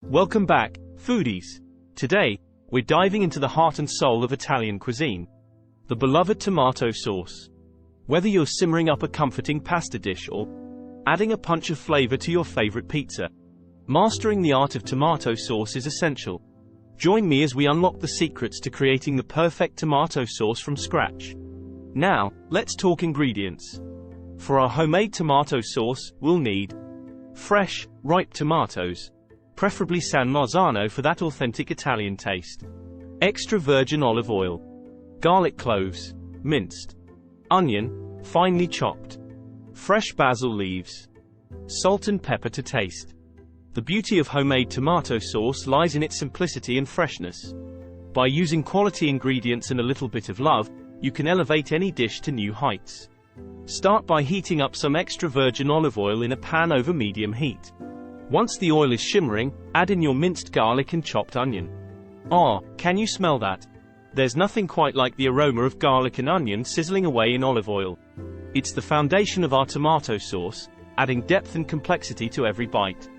Welcome back, foodies. Today, we're diving into the heart and soul of Italian cuisine, the beloved tomato sauce. Whether you're simmering up a comforting pasta dish or adding a punch of flavor to your favorite pizza, mastering the art of tomato sauce is essential. Join me as we unlock the secrets to creating the perfect tomato sauce from scratch. Now, let's talk ingredients. For our homemade tomato sauce, we'll need fresh, ripe tomatoes, preferably San Marzano for that authentic Italian taste, extra virgin olive oil, garlic cloves, minced, onion, finely chopped, fresh basil leaves, salt and pepper to taste. The beauty of homemade tomato sauce lies in its simplicity and freshness. By using quality ingredients and a little bit of love, you can elevate any dish to new heights. Start by heating up some extra virgin olive oil in a pan over medium heat. Once the oil is shimmering, add in your minced garlic and chopped onion. Ah, can you smell that? There's nothing quite like the aroma of garlic and onion sizzling away in olive oil. It's the foundation of our tomato sauce, adding depth and complexity to every bite.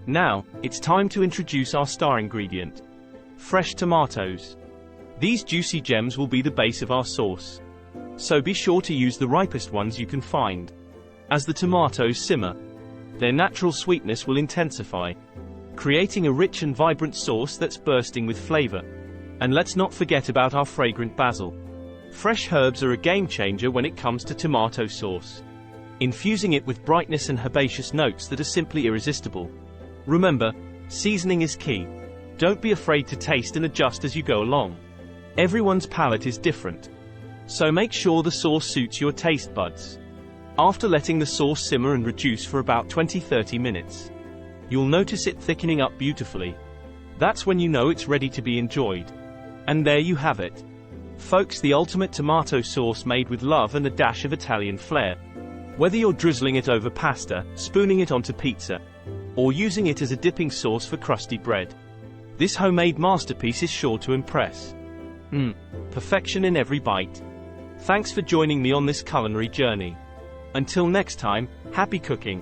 Now, it's time to introduce our star ingredient: fresh tomatoes. These juicy gems will be the base of our sauce, so be sure to use the ripest ones you can find. As the tomatoes simmer, their natural sweetness will intensify, creating a rich and vibrant sauce that's bursting with flavor. And let's not forget about our fragrant basil. Fresh herbs are a game changer when it comes to tomato sauce, infusing it with brightness and herbaceous notes that are simply irresistible. Remember, seasoning is key. Don't be afraid to taste and adjust as you go along. Everyone's palate is different, so make sure the sauce suits your taste buds. After letting the sauce simmer and reduce for about 20-30 minutes, you'll notice it thickening up beautifully. That's when you know it's ready to be enjoyed. And there you have it, folks, the ultimate tomato sauce made with love and a dash of Italian flair. Whether you're drizzling it over pasta, spooning it onto pizza, or using it as a dipping sauce for crusty bread, this homemade masterpiece is sure to impress. Perfection in every bite. Thanks for joining me on this culinary journey. Until next time, happy cooking.